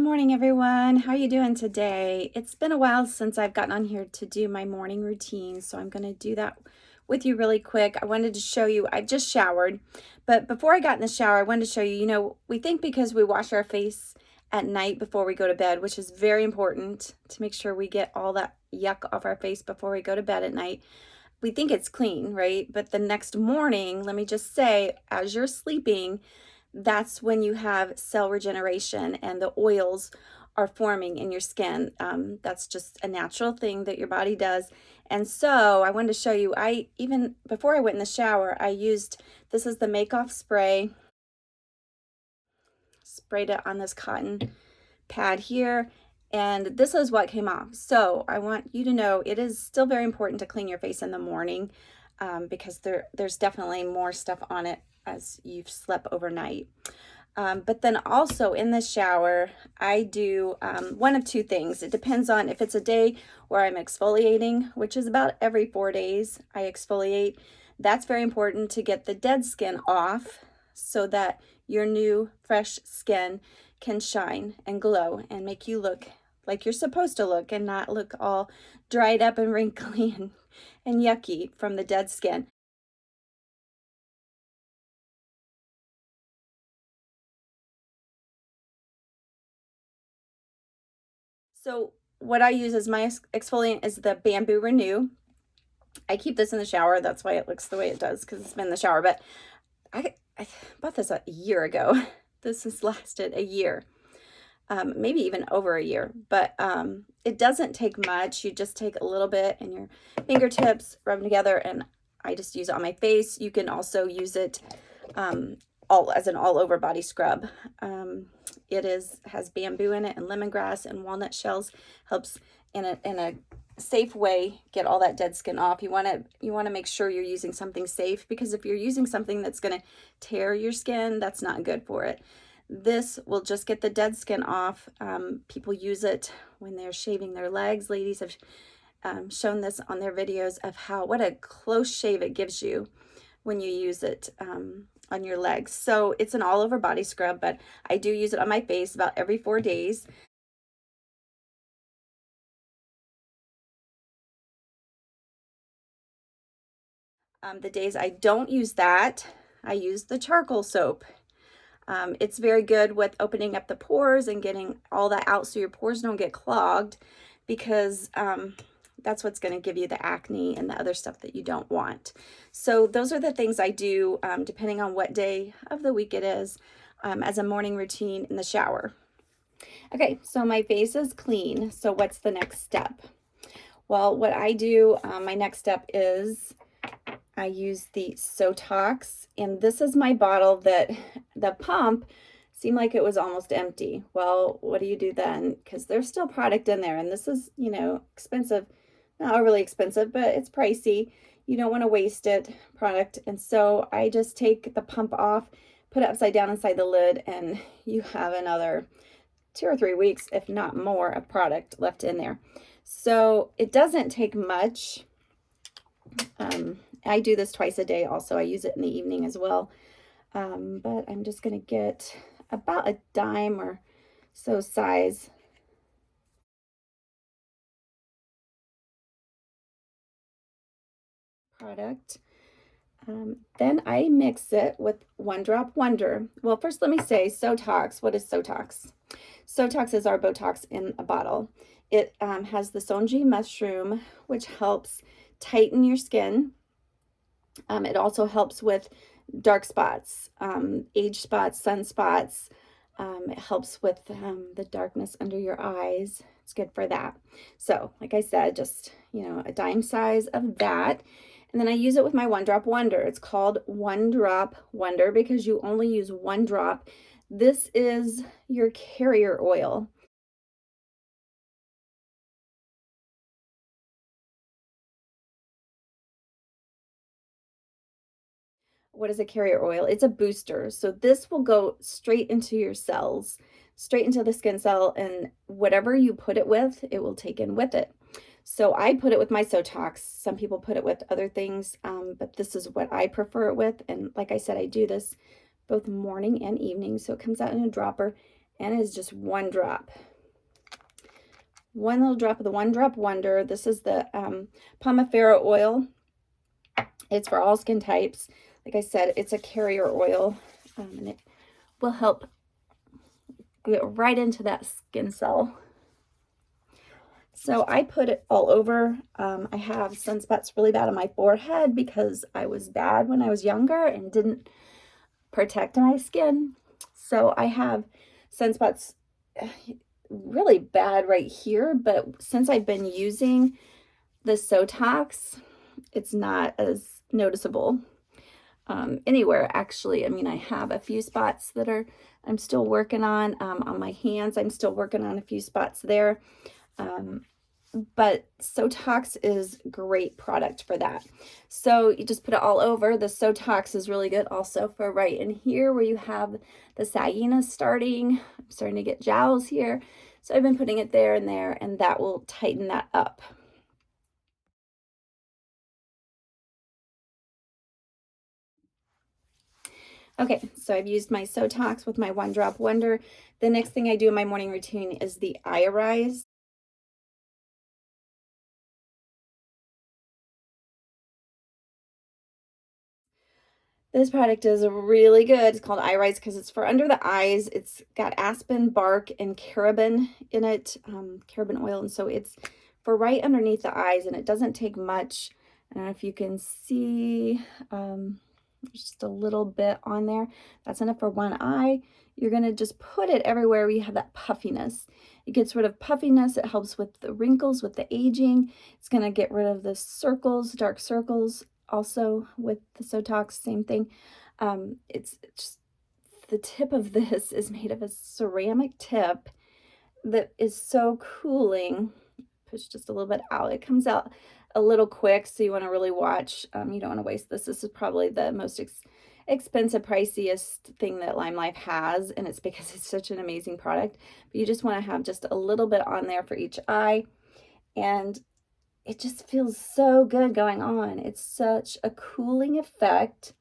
morning, everyone. How are you doing today? It's been a while since I've gotten on here to do my morning routine, so I'm going to do that with you really quick. I wanted to show you, I just showered, but before I got in the shower, I wanted to show you, we think because we wash our face at night before we go to bed, which is very important to make sure we get all that yuck off our face before we go to bed at night. We think it's clean, right? But the next morning, let me just say, as you're sleeping, that's when you have cell regeneration and the oils are forming in your skin. That's just a natural thing that your body does. And so I wanted to show you, even before I went in the shower, I used, this is the Make Off spray, sprayed it on this cotton pad here, and this is what came off. So I want you to know it is still very important to clean your face in the morning because there's definitely more stuff on it as you've slept overnight. But then also in the shower, I do one of two things. It depends on if it's a day where I'm exfoliating, which is about every 4 days I exfoliate. That's very important to get the dead skin off so that your new fresh skin can shine and glow and make you look like you're supposed to look and not look all dried up and wrinkly and yucky from the dead skin. So what I use as my exfoliant is the Bamboo Renew. I keep this in the shower. That's why it looks the way it does, because it's been in the shower. But I bought this a year ago. This has lasted a year, maybe even over a year. But it doesn't take much. You just take a little bit in your fingertips, rub them together, and I just use it on my face. You can also use it all as an all-over body scrub. It has bamboo in it and lemongrass and walnut shells. Helps in a safe way get all that dead skin off. You want to make sure you're using something safe, because if you're using something that's going to tear your skin, that's not good for it. This will just get the dead skin off. People use it when they're shaving their legs. Ladies have shown this on their videos of what a close shave it gives you when you use it on your legs. So it's an all over body scrub, but I do use it on my face about every 4 days. The days I don't use that, I use the charcoal soap. It's very good with opening up the pores and getting all that out so your pores don't get clogged, because that's what's going to give you the acne and the other stuff that you don't want. So those are the things I do depending on what day of the week it is as a morning routine in the shower. Okay, so my face is clean. So what's the next step? Well, what I do, my next step is I use the Sotox, and this is my bottle that the pump seemed like it was almost empty. Well, what do you do then? Because there's still product in there, and this is, expensive. Not really expensive, but it's pricey. You don't want to waste it, product. And so I just take the pump off, put it upside down inside the lid, and you have another 2 or 3 weeks, if not more, of product left in there. So it doesn't take much. I do this twice a day also. I use it in the evening as well. But I'm just going to get about a dime or so size. Product. Then I mix it with One Drop Wonder. Well, first let me say Sotox. What is Sotox? Sotox is our Botox in a bottle. It has the Sonji mushroom, which helps tighten your skin. It also helps with dark spots, age spots, sunspots. It helps with the darkness under your eyes. It's good for that. So, like I said, just, a dime size of that. And then I use it with my One Drop Wonder. It's called One Drop Wonder because you only use 1 drop. This is your carrier oil. What is a carrier oil? It's a booster. So this will go straight into your cells, straight into the skin cell, and whatever you put it with, it will take in with it. So I put it with my Sotox. Some people put it with other things, but this is what I prefer it with. And like I said, I do this both morning and evening. So it comes out in a dropper. and it's just one drop. One little drop of the One Drop Wonder. This is the Pomifera oil. It's for all skin types. Like I said, it's a carrier oil, and it will help get right into that skin cell. So I put it all over. I have sunspots really bad on my forehead because I was bad when I was younger and didn't protect my skin. So I have sunspots really bad right here, but since I've been using the Sotox, it's not as noticeable anywhere, actually. I mean, I have a few spots that I'm still working on my hands. I'm still working on a few spots there. But Sotox is great product for that. So you just put it all over. The Sotox is really good also for right in here where you have the sagginess starting. I'm starting to get jowls here. So I've been putting it there, and that will tighten that up. Okay, so I've used my Sotox with my One Drop Wonder. The next thing I do in my morning routine is the Eye. This product is really good. It's called Eye because it's for under the eyes. It's got aspen bark and carabin in it, carabin oil, and so it's for right underneath the eyes, and it doesn't take much. I don't know if you can see, there's just a little bit on there. That's enough for one eye. You're going to just put it everywhere where you have that puffiness. It gets rid of puffiness. It helps with the wrinkles, with the aging. It's going to get rid of the circles, dark circles. Also with the Sotox, same thing. It's just the tip of this is made of a ceramic tip that is so cooling. Push just a little bit out. It comes out a little quick, so you want to really watch. You don't want to waste this. This is probably the most expensive, priciest thing that Limelife has, and it's because it's such an amazing product. But you just want to have just a little bit on there for each eye, and it just feels so good going on. It's such a cooling effect.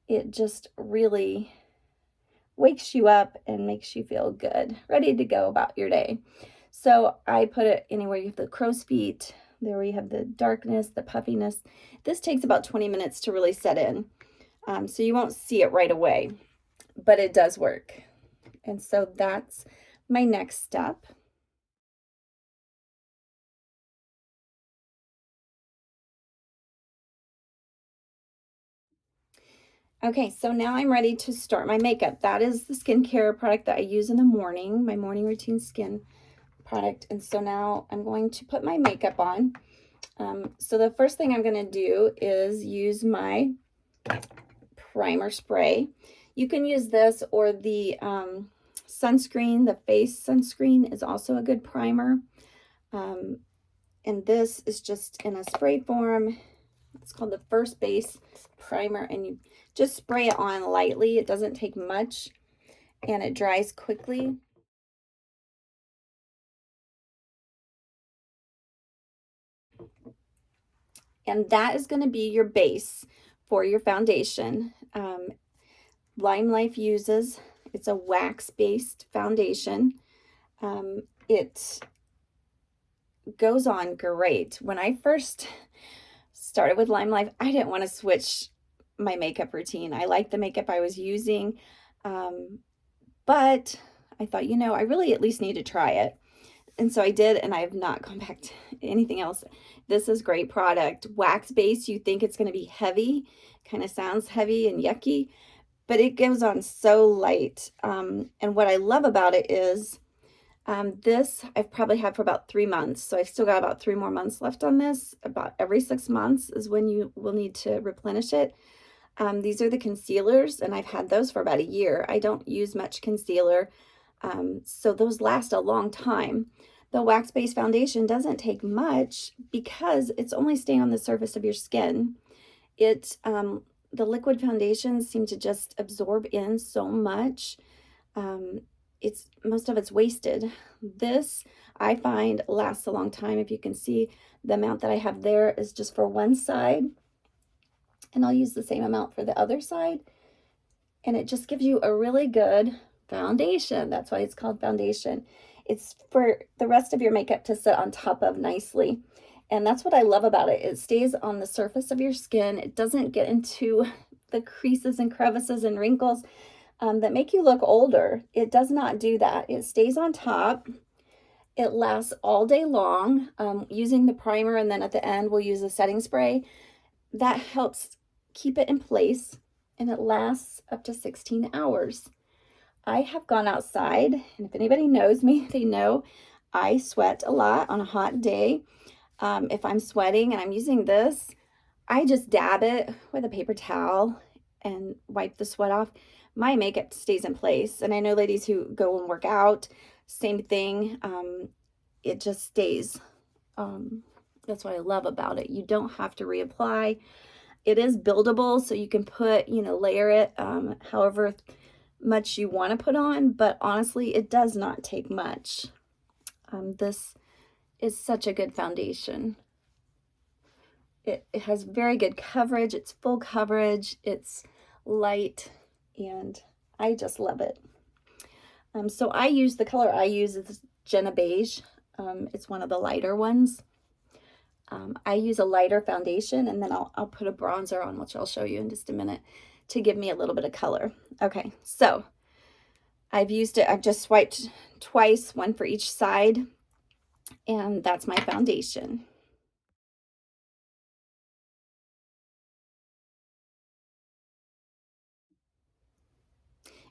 It just really wakes you up and makes you feel good, ready to go about your day. So I put it anywhere you have the crow's feet, there where you have the darkness, the puffiness. This takes about 20 minutes to really set in. So you won't see it right away, but it does work. And so that's my next step. Okay, so now I'm ready to start my makeup. That is the skincare product that I use in the morning, my morning routine skin product. And so now I'm going to put my makeup on. So the first thing I'm going to do is use my primer spray. You can use this or the sunscreen. The face sunscreen is also a good primer. And this is just in a spray form. It's called the First Base Primer, and you just spray it on lightly. It doesn't take much, and it dries quickly. And that is going to be your base for your foundation. Limelife uses, it's a wax-based foundation. It goes on great. When I first started with Limelife, I didn't want to switch my makeup routine. I liked the makeup I was using, but I thought, I really at least need to try it. And so I did, and I have not gone back to anything else. This is great product. Wax-based, you think it's going to be heavy, kind of sounds heavy and yucky, but it goes on so light. And what I love about it is this I've probably had for about 3 months. So I've still got about 3 more months left on this. About every 6 months is when you will need to replenish it. These are the concealers, and I've had those for about a year. I don't use much concealer, so those last a long time. The wax-based foundation doesn't take much because it's only staying on the surface of your skin. The liquid foundations seem to just absorb in so much. Most of it's wasted. This I find lasts a long time. If you can see, the amount that I have there is just for one side, and I'll use the same amount for the other side, and it just gives you a really good foundation. That's why it's called foundation. It's for the rest of your makeup to sit on top of nicely. And that's what I love about it. It stays on the surface of your skin. It doesn't get into the creases and crevices and wrinkles that make you look older. It does not do that. It stays on top. It lasts all day long, using the primer, and then at the end we'll use a setting spray. That helps keep it in place, and it lasts up to 16 hours. I have gone outside, and if anybody knows me, they know I sweat a lot on a hot day. If I'm sweating and I'm using this, I just dab it with a paper towel and wipe the sweat off. My makeup stays in place. And I know ladies who go and work out, same thing. It just stays. That's what I love about it. You don't have to reapply. It is buildable, so you can put, layer it however much you want to put on, but honestly, it does not take much. This is such a good foundation. It has very good coverage. It's full coverage. It's light, and I just love it. So the color I use is Jenna Beige. It's one of the lighter ones. I use a lighter foundation, and then I'll put a bronzer on, which I'll show you in just a minute, to give me a little bit of color. Okay, so I've used it. I've just swiped twice, one for each side, and that's my foundation.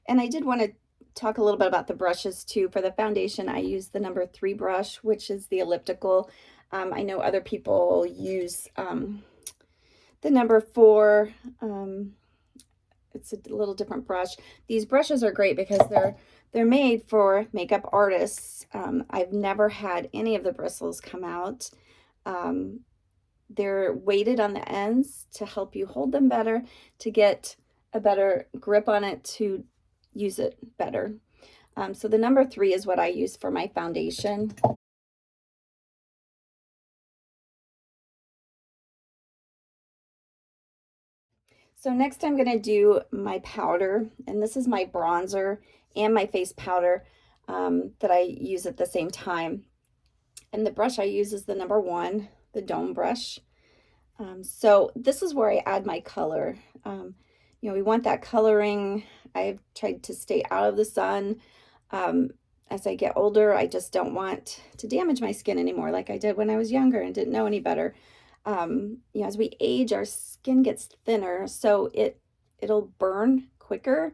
And I did want to talk a little bit about the brushes too. For the foundation, I use the number 3 brush, which is the elliptical. I know other people use the number 4. It's a little different brush. These brushes are great because they're made for makeup artists. I've never had any of the bristles come out. They're weighted on the ends to help you hold them better, to get a better grip on it, to use it better. So the number 3 is what I use for my foundation. So next I'm going to do my powder, and this is my bronzer and my face powder that I use at the same time. And the brush I use is the number 1, the dome brush. So this is where I add my color. We want that coloring. I've tried to stay out of the sun. As I get older, I just don't want to damage my skin anymore like I did when I was younger and didn't know any better. As we age, our skin gets thinner, so it'll burn quicker,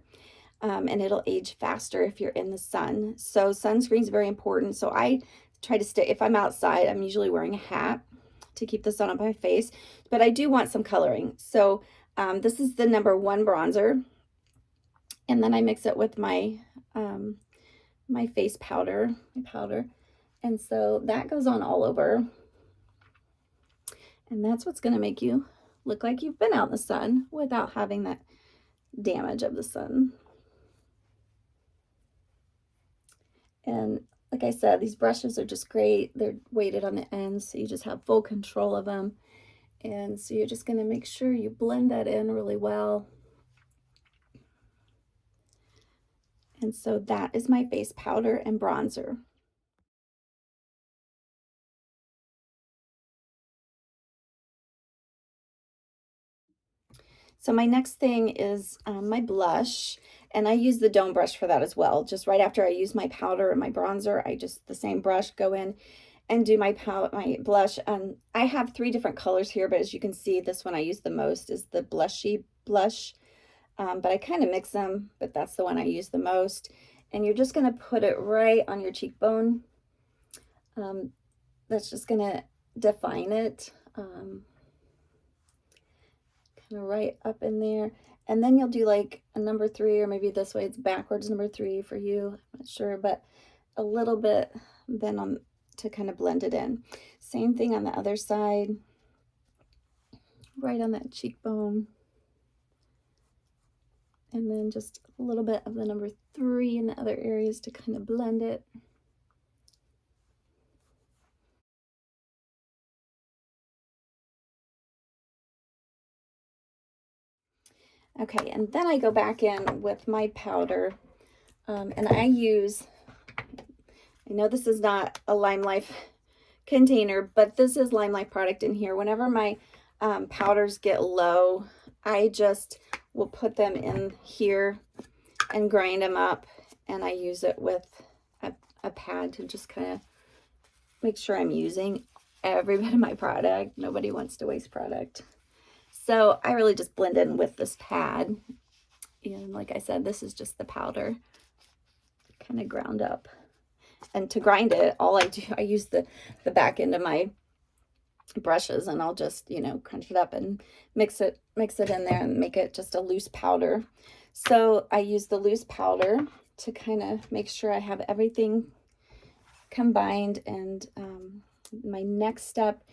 and it'll age faster if you're in the sun. So sunscreen is very important. So I try to stay, if I'm outside, I'm usually wearing a hat to keep the sun on my face, but I do want some coloring. So this is the number 1 bronzer, and then I mix it with my my face powder, and so that goes on all over, and that's what's going to make you look like you've been out in the sun without having that damage of the sun. And like I said, these brushes are just great. They're weighted on the ends, so you just have full control of them. And so you're just going to make sure you blend that in really well. And so that is my face powder and bronzer. So my next thing is my blush, and I use the dome brush for that as well. Just right after I use my powder and my bronzer, I just, the same brush, go in and do my blush. I have 3 different colors here, but as you can see, this one I use the most is the blushy blush. But I kind of mix them, but that's the one I use the most. And you're just going to put it right on your cheekbone. That's just going to define it, kind of right up in there. And then you'll do like a number 3, or maybe this way it's backwards, number 3 for you. I'm not sure, but a little bit then to kind of blend it in. Same thing on the other side, right on that cheekbone. And then just a little bit of the number 3 in the other areas to kind of blend it. Okay, and then I go back in with my powder. And I know this is not a Limelife container, but this is Limelife product in here. Whenever my powders get low, I just will put them in here and grind them up, and I use it with a pad to just kind of make sure I'm using every bit of my product. Nobody wants to waste product. So I really just blend in with this pad. And like I said, this is just the powder kind of ground up. And to grind it, all I do, I use the back end of my brushes, and I'll just, you know, crunch it up and mix it in there and make it just a loose powder. So I use the loose powder to kind of make sure I have everything combined. And my next step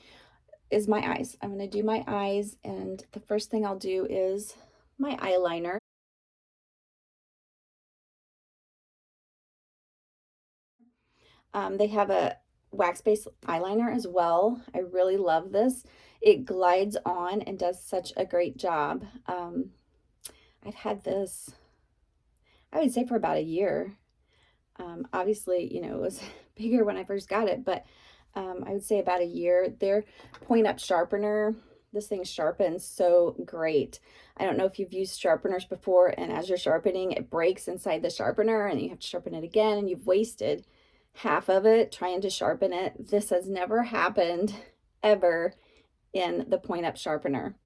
is my eyes. I'm going to do my eyes, and the first thing I'll do is my eyeliner. They have a wax-based eyeliner as well. I really love this. It glides on and does such a great job. I've had this, I would say, for about a year. Obviously, you know, it was bigger when I first got it, but I would say about a year. Their point up sharpener, this thing sharpens so great. I don't know if you've used sharpeners before, and as you're sharpening, it breaks inside the sharpener and you have to sharpen it again, and you've wasted half of it trying to sharpen it. This has never happened ever in the point up sharpener.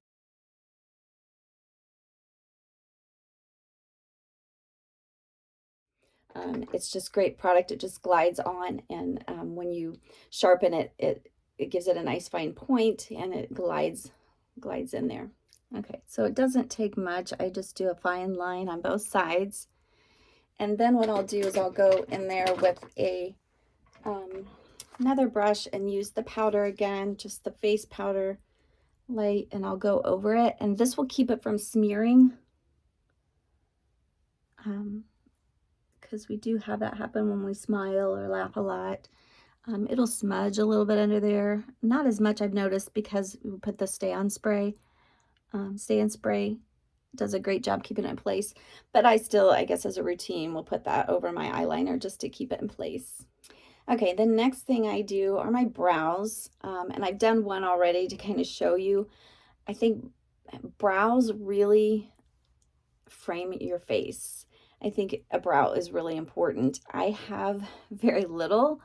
It's just great product. It just glides on, and when you sharpen it, it gives it a nice fine point, and it glides in there. Okay, so it doesn't take much. I just do a fine line on both sides, and then what I'll do is I'll go in there with a another brush and use the powder again, just the face powder light, and I'll go over it, and this will keep it from smearing. Because we do have that happen when we smile or laugh a lot. It'll smudge a little bit under there. Not as much, I've noticed, because we put the Stay On spray. Stay On spray does a great job keeping it in place. But I still, I guess as a routine, will put that over my eyeliner just to keep it in place. Okay, the next thing I do are my brows. And I've done one already to kind of show you. I think brows really frame your face. I think a brow is really important. I have very little.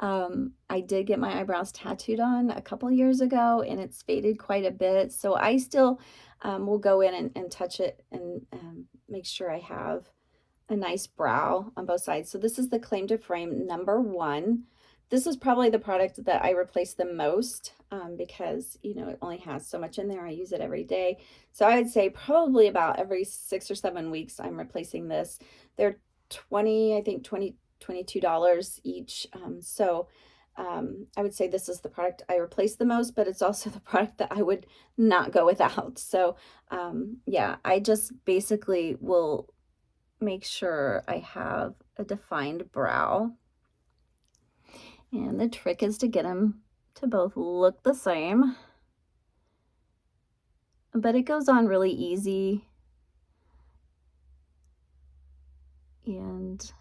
I did get my eyebrows tattooed on a couple years ago, and it's faded quite a bit. So I still will go in and touch it and make sure I have a nice brow on both sides. So this is the Claim to Frame #1. This is probably the product that I replace the most because, you know, it only has so much in there. I use it every day. So I would say probably about every 6 or 7 weeks I'm replacing this. They're I think $22 each. I would say this is the product I replace the most, but it's also the product that I would not go without. So yeah, I just basically will make sure I have a defined brow. And the trick is to get them to both look the same. But it goes on really easy. And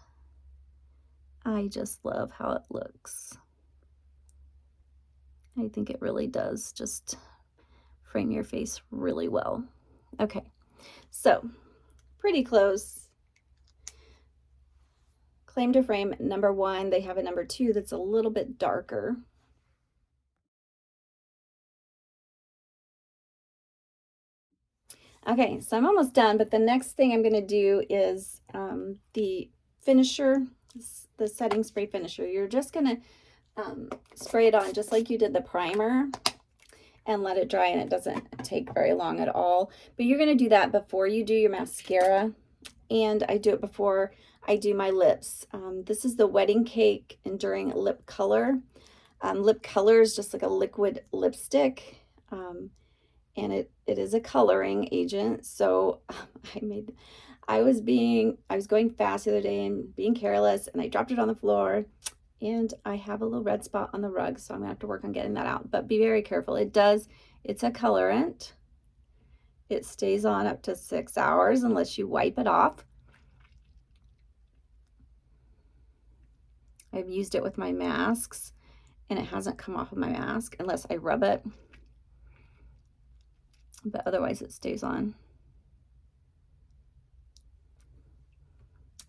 I just love how it looks. I think it really does just frame your face really well. Okay, so pretty close. Claim to Frame #1. They have a #2 that's a little bit darker. Okay, so I'm almost done, but the next thing I'm going to do is the finisher, the setting spray finisher. You're just going to spray it on just like you did the primer and let it dry, and it doesn't take very long at all. But you're going to do that before you do your mascara, and I do it before I do my lips. This is the Wedding Cake Enduring Lip Color. Lip color is just like a liquid lipstick. And it is a coloring agent. So I was going fast the other day and being careless, and I dropped it on the floor, and I have a little red spot on the rug, so I'm gonna have to work on getting that out. But be very careful. It's a colorant. It stays on up to 6 hours unless you wipe it off. I've used it with my masks, and it hasn't come off of my mask unless I rub it, but otherwise it stays on.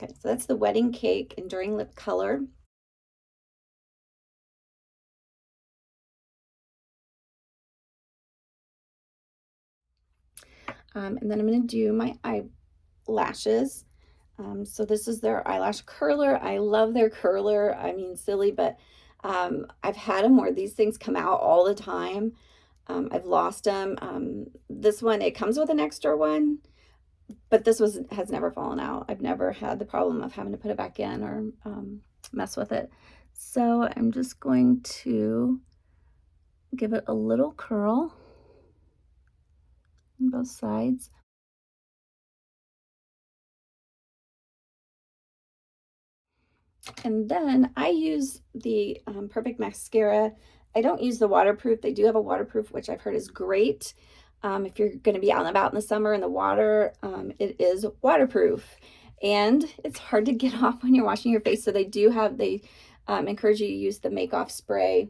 Okay, so that's the Wedding Cake Enduring Lip Color. And then I'm going to do my eyelashes. So this is their Eyelash Curler. I love their curler. I mean, silly, but I've had them where these things come out all the time. I've lost them. This one, it comes with an extra one, but this has never fallen out. I've never had the problem of having to put it back in or mess with it. So I'm just going to give it a little curl on both sides. And then I use the Perfect Mascara. I don't use the waterproof. They do have a waterproof, which I've heard is great. If you're going to be out and about in the summer in the water, it is waterproof. And it's hard to get off when you're washing your face. So they encourage you to use the make-off spray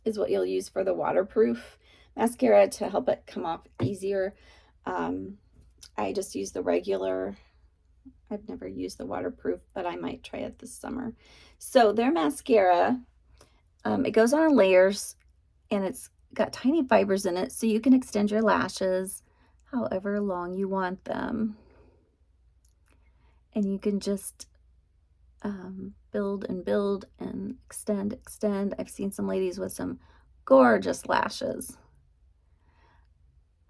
is what you'll use for the waterproof mascara to help it come off easier. I just use the regular. I've never used the waterproof, but I might try it this summer. So their mascara, it goes on in layers, and it's got tiny fibers in it, so you can extend your lashes however long you want them. And you can just build and build and extend. I've seen some ladies with some gorgeous lashes.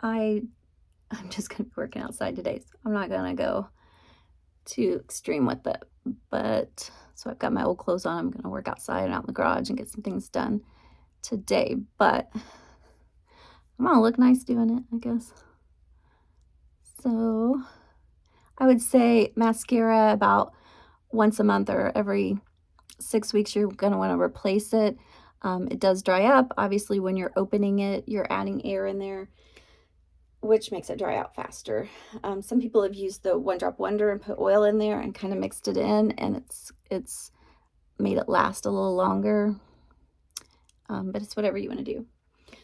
I'm just going to be working outside today, so I'm not going to go too extreme with it. But so I've got my old clothes on. I'm going to work outside and out in the garage and get some things done today. But I'm going to look nice doing it, I guess. So I would say mascara about once a month or every 6 weeks, you're going to want to replace it. It does dry up. Obviously, when you're opening it, you're adding air in there, which makes it dry out faster. Some people have used the One Drop Wonder and put oil in there and kind of mixed it in, and it's made it last a little longer. But it's whatever you want to do.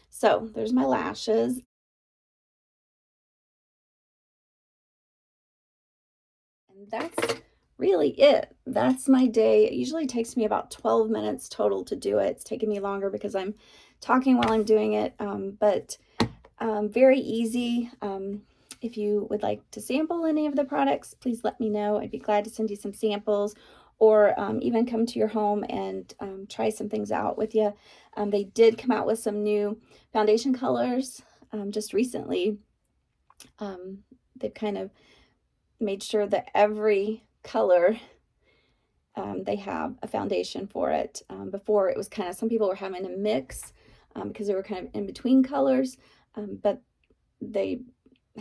So there's my lashes. And that's really it. That's my day. It usually takes me about 12 minutes total to do it. It's taking me longer because I'm talking while I'm doing it, but very easy. If you would like to sample any of the products, please let me know. I'd be glad to send you some samples, or even come to your home and try some things out with you. They did come out with some new foundation colors just recently. They've kind of made sure that every color they have a foundation for it. Before it was kind of, some people were having to mix because they were kind of in between colors, but they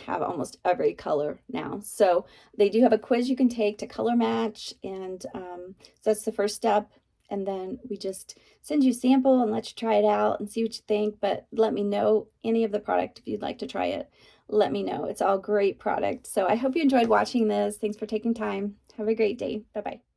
have almost every color now. So they do have a quiz you can take to color match, and so that's the first step. And then we just send you a sample and let you try it out and see what you think. But let me know any of the product if you'd like to try it. Let me know. It's all great product. So I hope you enjoyed watching this. Thanks for taking time. Have a great day. Bye-bye.